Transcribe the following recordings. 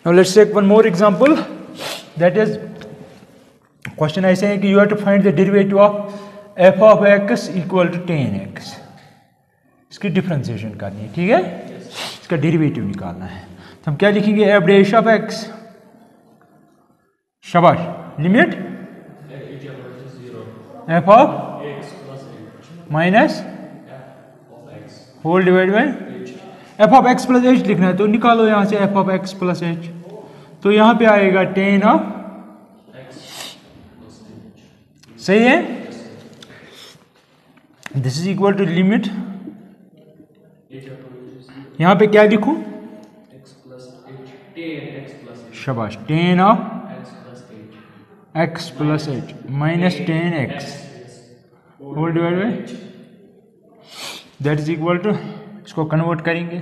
Now let's take one more example. That is, question ऐसे है कि you have to find the derivative of f of x equal to tan x. इसकी differentiation करनी है, ठीक है, इसका डेरिवेटिव निकालना है. तो हम क्या लिखेंगे, f डैश ऑफ x, शाबाश, limit f of minus whole divide by f of x plus h लिखना है. तो निकालो यहां से f of x plus h. तो यहां पे आएगा tan ऑफ, सही है. This is equal to limit, यहां पे क्या लिखूं, शाबाश, tan of x plus h minus tan x whole divide by, that is equal to, इसको कन्वर्ट करेंगे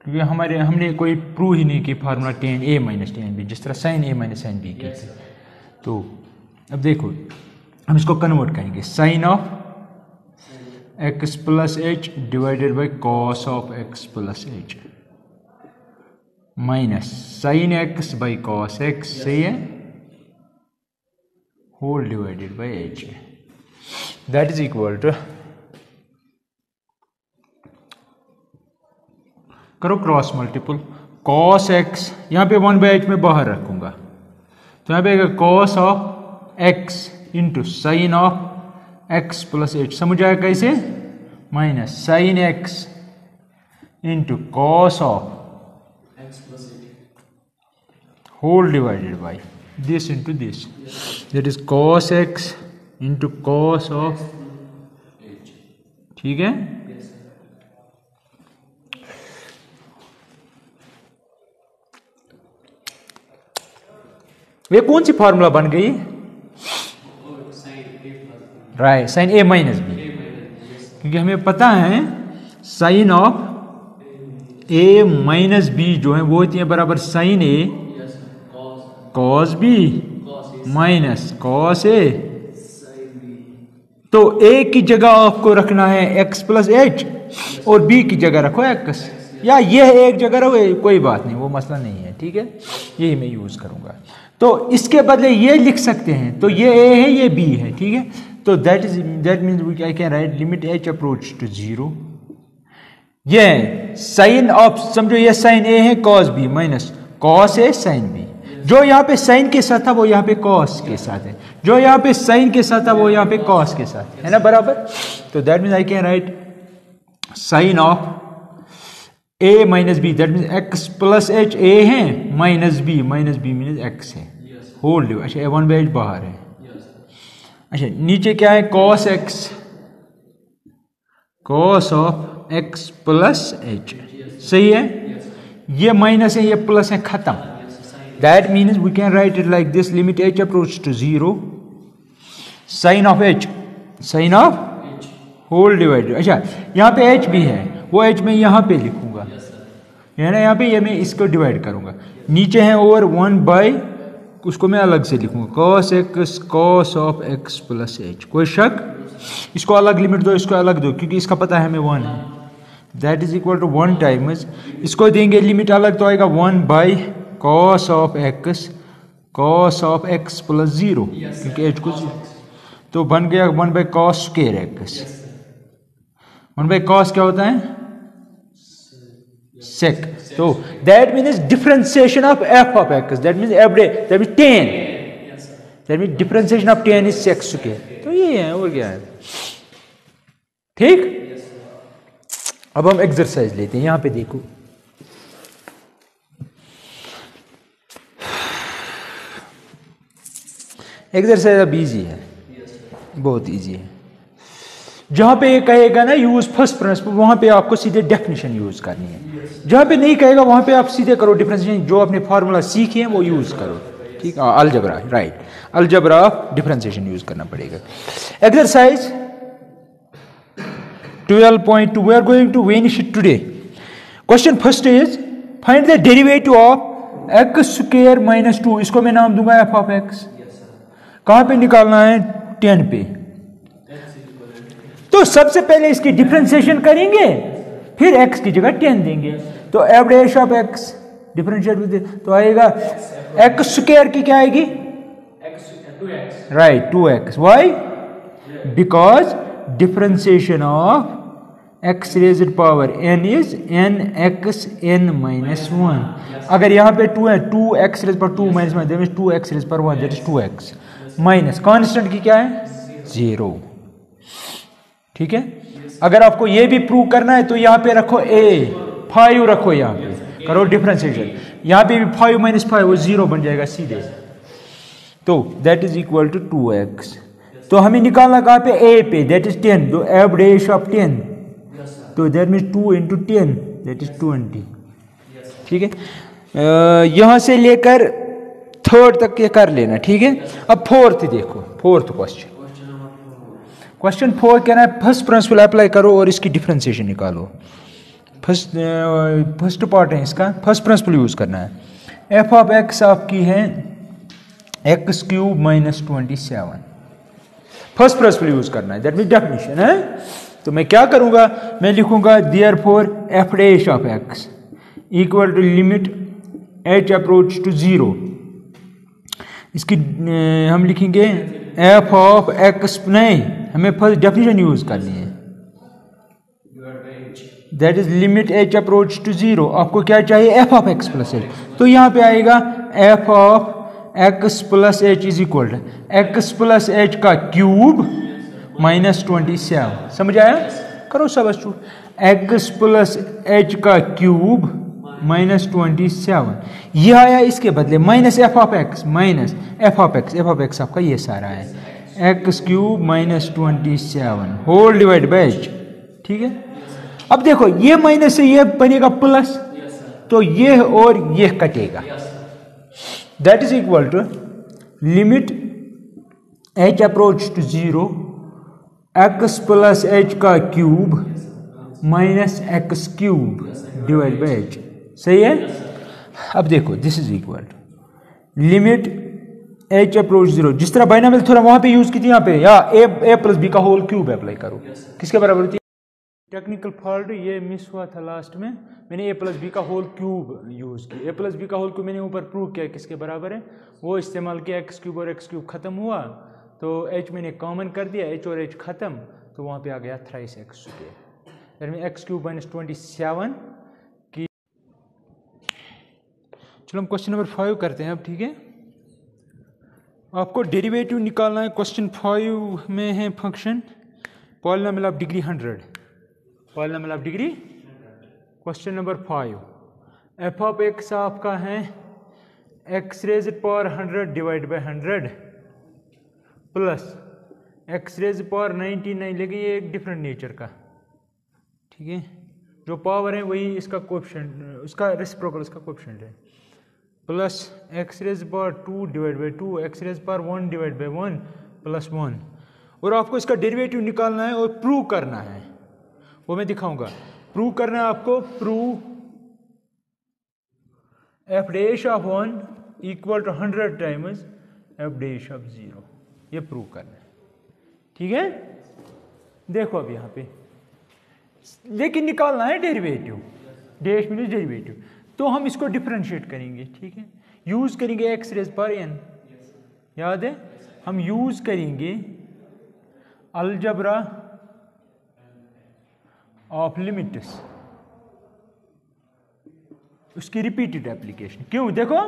क्योंकि हमने कोई प्रूव ही नहीं की formula tan a minus tan b, जिस तरह sin a minus sin b की थी. तो अब देखो हम इसको कन्वर्ट करेंगे, sine of x plus h divided by cos of x plus h minus sine x by cos x, सही है, whole divided by h, that is equal to, करो क्रॉस मल्टीपल, कॉस x, यहां पे 1/h में बाहर रखूंगा तो यहां पे आएगा cos of x into sine of x plus h, समझ आया कैसे, minus sine x into cos of whole divided by this into this, that is cos x into cos of, ठीक है. वे कौन सी फार्मूला बन गई, right, sine a minus B, क्योंकि हमें पता है sine of a minus B जो है वो होती है बराबर sine a cos b minus cos a. तो a की जगह आपको रखना है x प्लस h और b की जगह रखो x, या ये एक जगह रहो, कोई बात नहीं, वो मसला नहीं है, ठीक है, यही मैं यूज करूंगा. तो इसके बदले ये लिख सकते हैं, तो ये a है ये b है, ठीक है. तो that means I can write limit h approach to 0. ये साइन ऑफ, समझो ये साइन a है cos b minus cos a sine b, जो यहाँ पे साइन के साथ था वो यहाँ पे कॉस के साथ है, जो यहाँ पे साइन के साथ था वो यहाँ पे कॉस के साथ है ना, बराबर. तो that means I can write sine of a minus B, that means x plus h a है माइनस b मीन्स x है, होल डिवाइड, अच्छा 1/h बाहर है, अच्छा नीचे क्या है cos x, cos of x plus h, सही है, ये माइनस है ये प्लस है, खत्म. That means we can write it like this, limit h approach to 0, sine of h, sine of whole divide, अच्छा यहाँ पे h भी है, वो h मैं यहाँ पे लिखूंगा, है ना, यहाँ पे ये मैं इसको डिवाइड करूंगा, नीचे है ओवर 1/, उसको मैं अलग से लिखूंगा cos x cos of x plus h, कोई शक, इसको अलग लिमिट दो, इसको अलग दो, क्योंकि इसका पता है हमें 1 है, that is equal to 1 times, इसको देंगे लिमिट अलग तो आएगा 1/cos ऑफ x प्लस 0, क्योंकि h को 0, तो बन गया 1/cos स्क्वायर x. 1/cos क्या होता है, sec. So that means differentiation of f of x, that means that means tan, that means differentiation of tan is sec square. तो ये है, और क्या है, ठीक. अब हम एक्सरसाइज लेते हैं, यहां पे देखो, एक्सरसाइज अब इजी है, बहुत इजी है. जहां पे ये कहेगा ना यूज फर्स्ट प्रिंसिपल, वहां पे आपको सीधे डेफिनेशन यूज करनी है, जहां पे नहीं कहेगा वहां पे आप सीधे करो डिफरेंशिएशन, जो अपने फार्मूला सीखे हैं वो यूज करो, ठीक है, algebra, right, algebra of differentiation use करना पड़ेगा. Exercise 12.2, we are going to finish it today. Question first is find the derivative of x square minus 2, इसको मैं नाम दूंगा f ऑफ x. कहां पे निकालना है, 10 पे. तो सबसे पहले इसकी डिफरेंशिएशन करेंगे, फिर x की जगह 10 देंगे, तो f dash of x differentiate तो आएगा एक्स स्क्वायर की क्या आएगी, right 2x, why because differentiation of x raised power n is n x n minus 1. अगर यहाँ पे 2 है 2x raised power 2 minus 1 that means 2x raised power 1 that is 2x minus constant की क्या है 0. ठीक है. अगर आपको ये भी प्रूव करना है तो यहाँ पे रखो a 5 रखो, यहाँ पे करो डिफरेंशिएशन, यहाँ पे भी 5 माइनस 5 वो 0 बन जाएगा सीधे. तो that is equal to 2x. तो हमें निकालना कहाँ पे a पे, दैट इज 10. तो f डैश ऑफ 10 तो that means 2 into 10 that is 20. ठीक है. यहां से लेकर थर्ड तक ये कर लेना. ठीक है. अब फोर्थ देखो, फोर्थ क्वेश्चन 4 कहना है फर्स्ट प्रिंसिपल अप्लाई करो और इसकी डिफरेंशिएशन निकालो. फर्स्ट पार्ट है इसका, फर्स्ट प्रिंसिपल यूज करना है. एफ ऑफ एक्स आपकी है x cube minus 27. First principle use करना है, दैट मीन डेफिनेशन है. तो मैं क्या करूंगा, मैं लिखूंगा therefore F dash of X equal to limit H approach to 0. इसकी हम लिखेंगे एफ ऑफ एक्स, नहीं हमें फर्स्ट डेफिनेशन यूज करनी है, that is limit H approach to 0. आपको क्या चाहिए F of X plus H. तो यहां पे आएगा F of X plus H is equal to X plus H का क्यूब माइनस 27. समझ आया, करो सब स्टूड. एक्स प्लस एच का क्यूब माइनस 27. यह आया इसके बदले minus F of X, minus F of X. F of X आपका ये सारा है x cube minus 27 whole divide by H. ठीक है. अब देखो ये माइनस से ये बनेगा प्लस, तो ये और ये कटेगा, that is equal to limit H approach to 0 X plus H का cube minus X cube divide by H. सही है. अब देखो this is equal to limit H approach 0. जिस तरह बाइनोमियल थ्योरम वहां पे यूज की थी, यहाँ पे या ए प्लस बी का होल क्यूब अप्लाई करो. किसके बराबर होती है, टेक्निकल फॉल्ट ये मिस हुआ था लास्ट में, मैंने ए प्लस बी का होल क्यूब यूज किया. ए प्लस बी का होल क्यूब मैंने ऊपर प्रूव किया किसके बराबर है, वो इस्तेमाल किया एक्स क्यूब और एक्स क्यूब खत्म हुआ तो एच मैंने कॉमन कर दिया, एच और एच खत्म तो वहाँ पे आ गया thrice x square, that mean x cube minus 27 की. चलो हम क्वेश्चन नंबर 5 करते हैं अब. ठीक है. आपको डेरिवेटिव निकालना है. क्वेश्चन 5 में है function polynomial of degree 100. Polynomial of degree. Question number 5 F of X आपका है X raised power 100 divide by 100 plus X raise power 99, लेकिन ये एक डिफरेंट नेचर का. ठीक है. जो पावर है वही इसका कोएफिशिएंट, उसका रेसिप्रोकल उसका कोएफिशिएंट है, plus X raise power 2 divide by 2 X raise power 1 divide by 1 plus 1. और आपको इसका डेरिवेटिव निकालना है और प्रूव करना है, वो मैं दिखाऊंगा. प्रूव करना है आपको, prove F dash of 1 equal to 100 times F dash of 0. ये प्रूव करना है. ठीक है. देखो अब यहां पे लेकिन निकालना है डेरिवेटिव, डैश मीन्स डेरिवेटिव. तो हम इसको डिफरेंशिएट करेंगे. ठीक है. यूज करेंगे एक्स रेज पर एन, याद है हम यूज करेंगे अलजबरा ऑफ लिमिट्स, उसकी रिपीटेड एप्लीकेशन. क्यों, देखो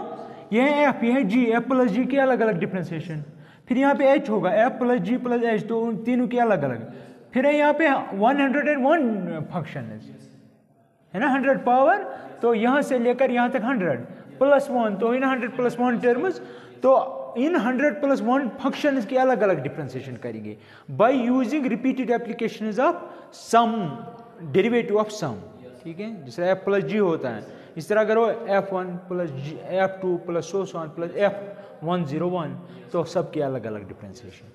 ये है एफ, ये है जी, एफ प्लस जी की अलग अलग डिफरेंशिएशन, फिर यहाँ पे एच होगा एफ प्लस जी प्लस एच, तो उन तीनों के अलग अलग. फिर है यहाँ पे 101 फंक्शन है ना, 100 पावर, तो यहाँ से लेकर यहाँ तक 100 प्लस 1, तो इन 100 प्लस 1 टर्म्स, तो इन 100 प्लस 1 फंक्शन की अलग अलग डिफरेंशिएशन करेंगे by using repeated application of sum, derivative of sum. ठीक है. जैसे एफ प्लस जी होता है, इस तरह करो f1 plus f2 plus so on plus f101, तो सबके अलग अलग डिफरेंशिएशन.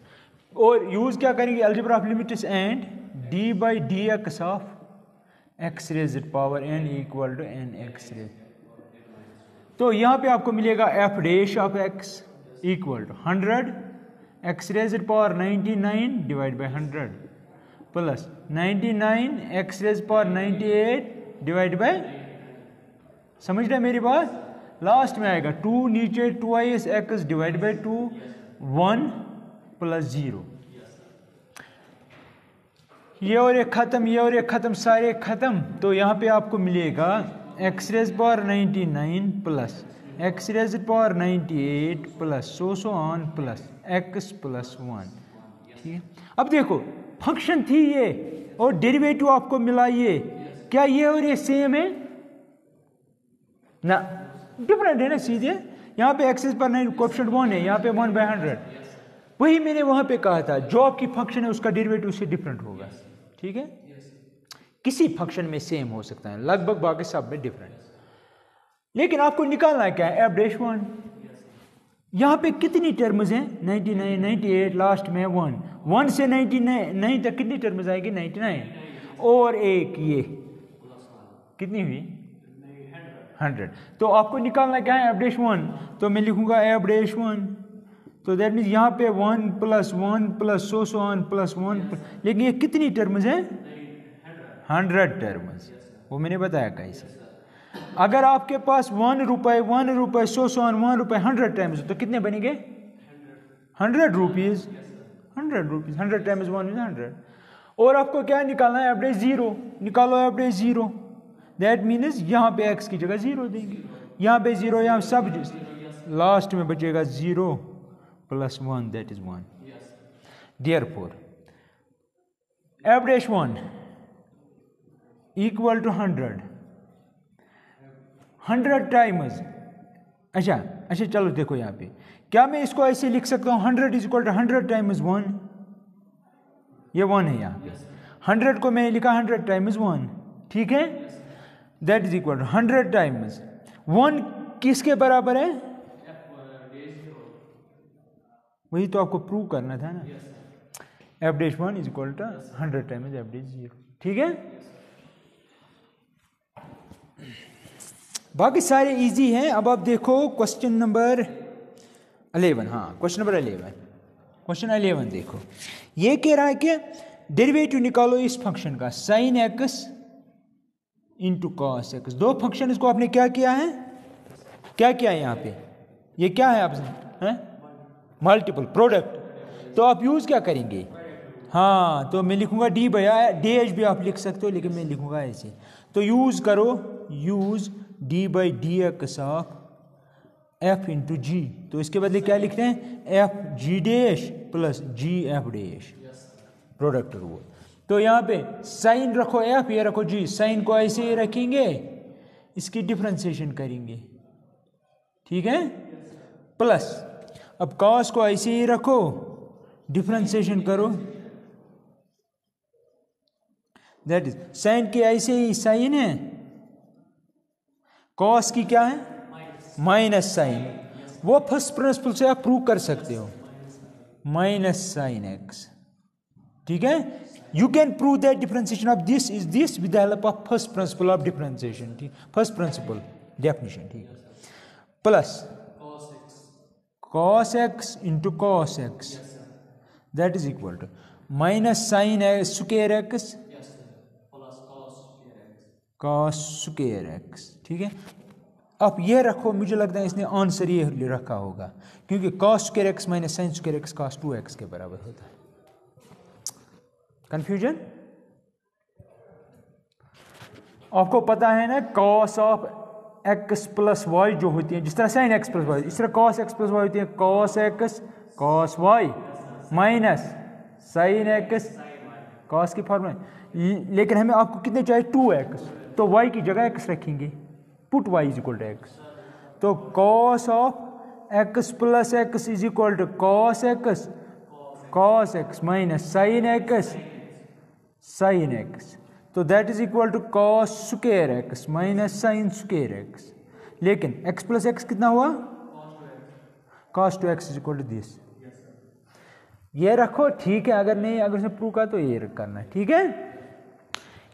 और यूज क्या करेंगे, algebra of limits and D by D X of X raised power n equal to n X raise. तो यहाँ पे आपको मिलेगा f dash of x equal to 100 X raised power 99 divide by 100 plus 99 X raised power 98 divide by समझ रहे मेरी बात? Last में आएगा 2 नीचे 2is x divide by 2 1 plus 0, ये और एक खत्म, ये और एक खत्म, सारे खत्म। तो यहाँ पे आपको मिलेगा x rays power 99 plus x rays power 98 plus so on plus x plus 1। ठीक है, अब देखो फंक्शन थी ये और डेरिवेटिव आपको मिला ये, क्या ये और ये सेम है ना? डिफरेंट है ना सीधे। यहाँ पे एक्सेस पर नहीं कोएफिशिएंट 1 है, यहाँ पे 1/100। वही मैंने वहां पे कहा था, जो आपकी फंक्शन है उसका डेरिवेटिव उससे डिफरेंट होगा। ठीक है, किसी फंक्शन में सेम हो सकता है लगभग, बाकी सब में डिफरेंट। लेकिन आपको निकालना क्या है? f'1। यहाँ पे कितनी टर्म्स हैं? 99 98, लास्ट में 1 1 से 99 तक कितनी टर्म्स आएगी? 99 और एक ये कितनी हुई? 100। तो आपको निकालना क्या है? f'1। तो मैं लिखूंगा f'1, तो दैट मीन्स यहाँ पे 1 plus 1 plus so on plus 1, लेकिन ये कितनी टर्म्स हैं? 100 टर्म्स। वो मैंने बताया कैसे। अगर आपके पास 1 रुपए सो ऑन 1 रुपए 100 टाइम्स, तो कितने बनेंगे? 100 रुपीज। 100 times 1 is 100। और आपको क्या निकालना है? एवरेज 0 निकालो, एवरेज 0। दैट मीन्स यहाँ पे x की जगह 0 देंगे, यहाँ पे 0, यहाँ सब लास्ट में बचेगा 0 plus 1, that is 1। Therefore average 1 equal to 100 times. अच्छा चलो देखो यहाँ पे, क्या मैं इसको ऐसे लिख सकता हूँ? 100 इज इक्वल टू 100 टाइम्स 1, ये 1 है यहाँ पे। 100 को मैंने लिखा 100 टाइम्स 1, ठीक है? That is equal to 100 times 1 किसके बराबर है? वही तो आपको प्रूव करना था ना। f'1 is equal to 100 times f'0। ठीक है, बाकी सारे इजी हैं। अब आप देखो क्वेश्चन नंबर 11। हाँ, क्वेश्चन नंबर 11, क्वेश्चन 11 देखो। ये कह रहा है कि डेरिवेटिव निकालो इस फंक्शन का sin x into cos x. दो फंक्शन, इसको आपने क्या किया है? क्या किया है यहाँ पे? ये क्या है आपसे? Multiple product. तो आप यूज क्या करेंगे? हाँ, तो मैं लिखूंगा डी बाई डी भी आप लिख सकते हो, लेकिन मैं लिखूंगा ऐसे। तो यूज करो, use D by D X of F into G. तो इसके बदले क्या लिखते हैं? F G dash plus G F dash, product rule. तो यहाँ पे साइन रखो एफ, ये रखो जी। साइन को ऐसे ही रखेंगे, इसकी डिफरेंशिएशन करेंगे, ठीक है? प्लस अब कॉस को ऐसे ही रखो, डिफरेंशिएशन करो, दैट इज साइन की ऐसे ही साइन है, कॉस की क्या है? Minus sine. वो फर्स्ट प्रिंसिपल से आप प्रूव कर सकते हो, माइनस साइन एक्स, ठीक है? You can prove that differentiation of this is this with the help of first principle of differentiation, ठीक? First principle definition, ठीक है? Plus cos x into cos x, that is equal to minus sin square x cos square x, ठीक है? अब ये रखो, मुझे लगता है इसने आंसर ये रखा होगा, क्योंकि cos square x minus sin square x cos 2x के बराबर होता है। कंफ्यूजन? आपको पता है ना, cos of x plus Y जो होती है, जिस तरह sin x प्लस वाई, इस तरह cos x प्लस वाई होती है cos x cos y minus sin x cos की फॉर्म में। लेकिन हमें आपको कितने चाहिए? 2x, तो y की जगह x रखेंगे, put y is equal to x। तो cos of x plus x is equal to cos x minus sin x sin x। तो that is equal to cos square x minus sin square x। लेकिन x plus x कितना हुआ? cos 2x is equal to this. ये रखो, ठीक है? अगर नहीं, अगर उसने प्रूव किया तो ये करना है, ठीक है?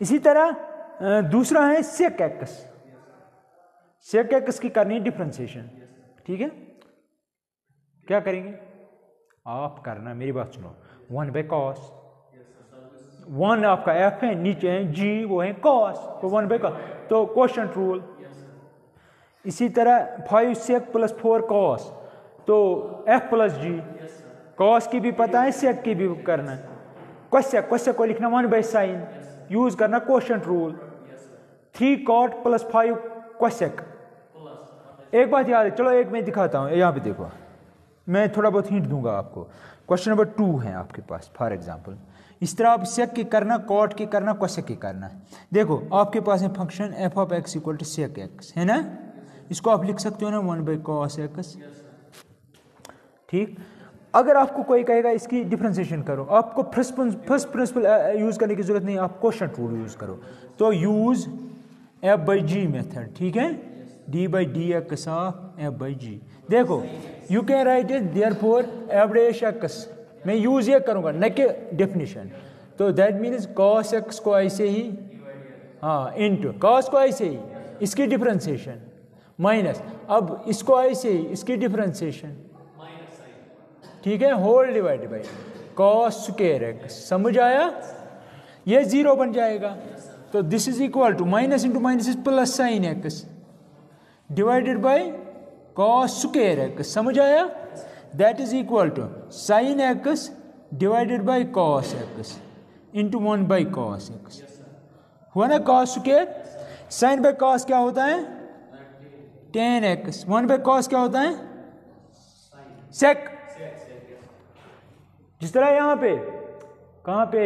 इसी तरह दूसरा है sec x। sec x की करनी है डिफरेंशिएशन, ठीक है? क्या करेंगे आप? करना, मेरी बात सुनो, 1 बाई cos, 1 आपका f है, नीचे है g, वो है cos, तो 1 बाई cos, तो क्वोशंट रूल, इसी तरह 5 sec प्लस 4 cos, तो f प्लस जी, cos की भी पता है, sec की भी करना है। cosec को लिखना 1/sin, यूज करना quotient rule. 3 cot plus 5 cosec। एक बात याद है, चलो एक मैं दिखाता हूँ, यहाँ पे देखो, मैं थोड़ा बहुत हिंट दूंगा आपको। क्वेश्चन नंबर 2 है आपके पास फॉर एग्जांपल, इस तरह आप सेक की करना, कॉट की करना, कोसेक की करना। देखो आपके पास है function F of X equal to sec X, है ना, इसको आप लिख सकते हो ना 1/cos x, ठीक। अगर आपको कोई कहेगा इसकी डिफरेंशिएशन करो, आपको फर्स्ट प्रिंसिपल यूज करने की जरूरत नहीं, आप कोशेंट रूल यूज करो, तो यूज f/g मेथड, ठीक है, d/dx ऑफ f/g। देखो you can write it therefore f'(x), मैं यूज ये करूंगा न कि डेफिनेशन, तो दैट मीन्स cos x को ऐसे ही, हाँ, इंटू cos को ऐसे ही, इसकी डिफरेंशिएशन माइनस, अब इसको ऐसे ही, इसकी डिफरेंशिएशन, ठीक है, whole divide by cos square x, समझ आया, ये 0 बन जाएगा, तो this is equal to minus into minus is plus sine x divided by cos square x, समझ आया, that is equal to sine x divided by cos x into 1/cos x, हुआ ना cos square, sine by cos क्या होता है tan x, 1/cos क्या होता है sec, जिस तरह यहां पे, कहां पे,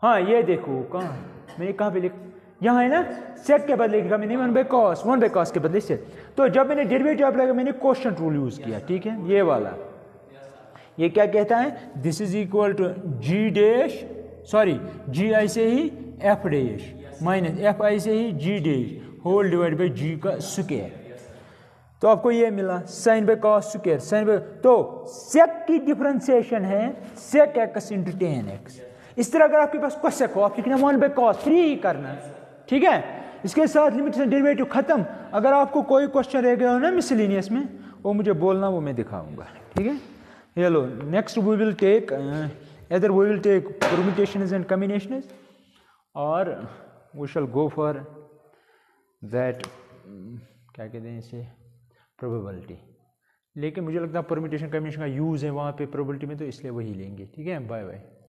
हाँ ये देखो, कहां मैंने कहां पे लिख, यहां है ना, सेक के बदले लिखा मैंने 1/cos के बदले से, तो जब मैंने डेरिवेटिव अप्लाई किया मैंने कोशेंट रूल यूज किया, ठीक है, ये वाला, ये क्या कहता है, this is equal to G dash, sorry G ऐसे ही एफ डैश माइनस एफ ऐसे ही G dash whole divide by G का स्क्वायर, तो आपको ये मिला sine by cos square, sine by, तो सेक की डिफरेंशिएशन है sec X into tan x। इस तरह अगर आपके पास कोसेक हो, आप लिखना 1/cos, फ्री ही करना, ठीक है, इसके साथ लिमिट से डेरिवेटिव खत्म। अगर आपको कोई क्वेश्चन रह गया हो ना मिसलिनियस में, वो मुझे बोलना, वो मैं दिखाऊंगा, ठीक है। Hello, next we will take either we will take permutations and combinations or we shall go for that क्या कहते हैं इसे, प्रोबेबिलिटी, लेकिन मुझे लगता है परम्यूटेशन कॉम्बिनेशन का यूज़ है वहाँ पे प्रोबेबिलिटी में, तो इसलिए वही लेंगे, ठीक है, बाय बाय।